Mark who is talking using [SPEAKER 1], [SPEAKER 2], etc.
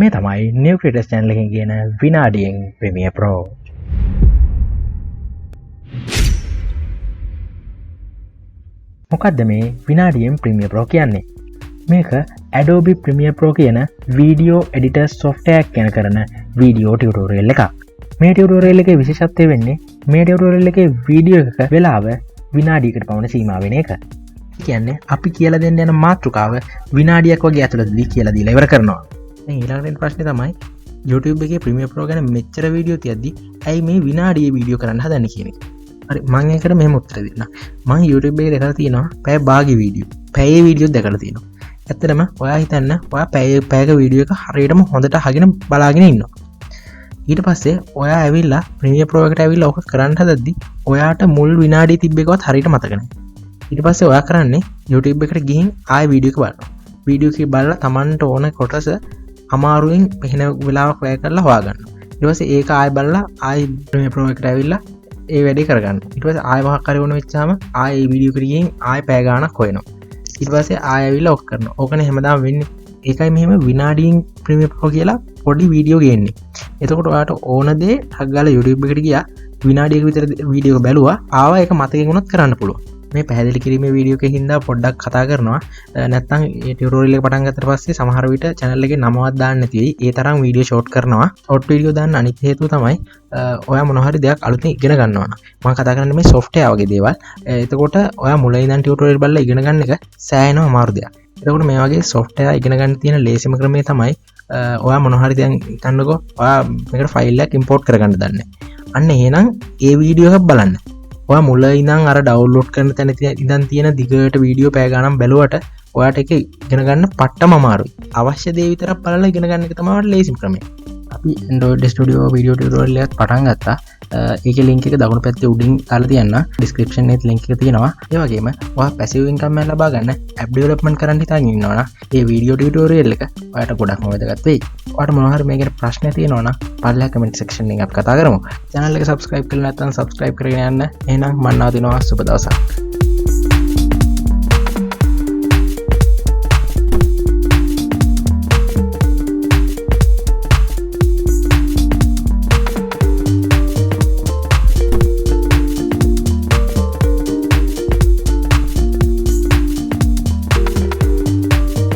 [SPEAKER 1] මේ තමයි New Creators channel එකෙන් කියන විනාඩියෙන් Premiere Pro. මොකක්ද මේ විනාඩියෙන් Premiere Pro කියන්නේ? මේක Adobe Premiere Pro කියන video editor software එක ගැන කරන video tutorial එකක්. මේ tutorial එකේ විශේෂත්වය වෙන්නේ මේ tutorial එකේ video එකක වෙලාව විනාඩියකට පමණ සීමා වෙන එක. කියන්නේ අපි කියලා දෙන්න යන මාතෘකාව විනාඩියක් වගේ ඇතුළතදී කියලා දීලා ඉවර කරනවා. දැන් ඊළඟට ප්‍රශ්නේ තමයි YouTube එකේ Premiere Pro ගැන මෙච්චර වීඩියෝ තියද්දි ඇයි මේ විනාඩියේ වීඩියෝ කරන්න හදන්නේ කියන එක. හරි මම ඒකට මෙහෙම උත්තර දෙන්න. මම YouTube එකේ දැකලා තියෙනවා පැය භාගී වීඩියෝ. පැයේ වීඩියෝ දැකලා තියෙනවා. ඇත්තටම ඔයා හිතන්න ඔයා පැයක වීඩියෝ එක හරියටම හොඳට අහගෙන බලාගෙන ඉන්නවා. ඊට පස්සේ ඔයා ඇවිල්ලා Premiere Pro එකට ඇවිල්ලා ඔක කරන්න හදද්දි ඔයාට මුල් විනාඩිය තිබ්බ එකවත් හරියට මතක නැහැ. ඊට පස්සේ ඔයා කරන්නේ YouTube එකට ගිහින් ආයෙ වීඩියෝ එක බලනවා. වීඩියෝ එක බලලා Tamanට ඕන කොටස අමාරුවෙන් මෙහෙන වෙලාවක් වැය කරලා හොයාගන්නවා. ඊට පස්සේ ඒක ආයෙ බලලා ආයෙ Premiere Pro එකට ඇවිල්ලා ඒ වැඩේ කරගන්න. ඊට පස්සේ ආයෙ මොකක් හරි වුණ වෙච්චාම ආයෙ වීඩියෝ එකට ගිහින් ආයෙ පැය ගාණක් හොයනවා. ඊට පස්සේ ආයෙ ඇවිල්ලා ඔක් කරනවා. ඕකනේ හැමදාම වෙන්නේ. ඒකයි මෙහෙම විනාඩියෙන් Premiere Pro කියලා පොඩි වීඩියෝ ගේන්නේ. එතකොට ඔයාට ඕන දේ ටක් ගාලා YouTube එකට ගියා විනාඩියක විතර වීඩියෝ එක බැලුවා ආවා ඒක මතකයෙන් උනත් කරන්න පුළුවන්. මේ පැහැදිලි කිරීමේ වීඩියෝ එකකින් හින්දා පොඩ්ඩක් කතා කරනවා. නැත්නම් මේ ටියුටෝරියල් එක පටන් ගත්තට පස්සේ සමහර විට channel එකේ නමවත් දාන්න නැති වෙයි. ඒ තරම් වීඩියෝ ෂෝට් කරනවා. ෂෝට් වීඩියෝ දාන්න අනිත් හේතුව තමයි ඔයා මොන හරි දෙයක් අලුතෙන් ඉගෙන ගන්නවා නම්. මම කතා කරන්නේ මේ software වගේ දේවල්. එතකොට ඔයා මුලින් ඉඳන් ටියුටෝරියල් බලලා ඉගෙන ගන්න එක සෑහෙනම අමාරු දෙයක්. එතකොට මේ වගේ software ඉගෙන ගන්න තියෙන ලේසිම ක්‍රමය තමයි ඔයා මොන හරි දැන් හිතන්නකෝ ඔයා මේකට ෆයිල් එකක් import කරගන්න දන්නේ. අන්න එහෙනම් ඒ වීඩියෝ එකක් බලන්න. ඔයා මුල ඉඳන් අර ඩවුන්ලෝඩ් කරන තැන ඉඳන් තියෙන දිගට වීඩියෝ පැය ගණන් බැලුවට ඔයාට ඒක ඉගෙන ගන්න පට්ටම අමාරුයි. අවශ්‍ය දේ විතරක් බලලා ඉගෙන ගන්න එක තමයි ලේසිම ක්‍රමය. අපි Android Studio video tutorial එකක් පටන් ගත්තා. ඒකේ link එක දකුණු පැත්තේ උඩින් දාලා තියන්න. description එකේ link එක තියෙනවා. ඒ වගේම ඔයා passive income එක ලබා ගන්න app development කරන්න හිතාගෙන ඉන්නවා නම් මේ video tutorial එක ඔයාට ගොඩක්ම වැදගත් වෙයි. ඔයාට මොනවා හරි මේකට ප්‍රශ්න තියෙනවා නම් පල්ලා comment section එකෙන් අපි කතා කරමු. channel එක subscribe කරලා නැත්නම් subscribe කරගෙන යන්න. එහෙනම් මම නවතිනවා සුබ දවසක්.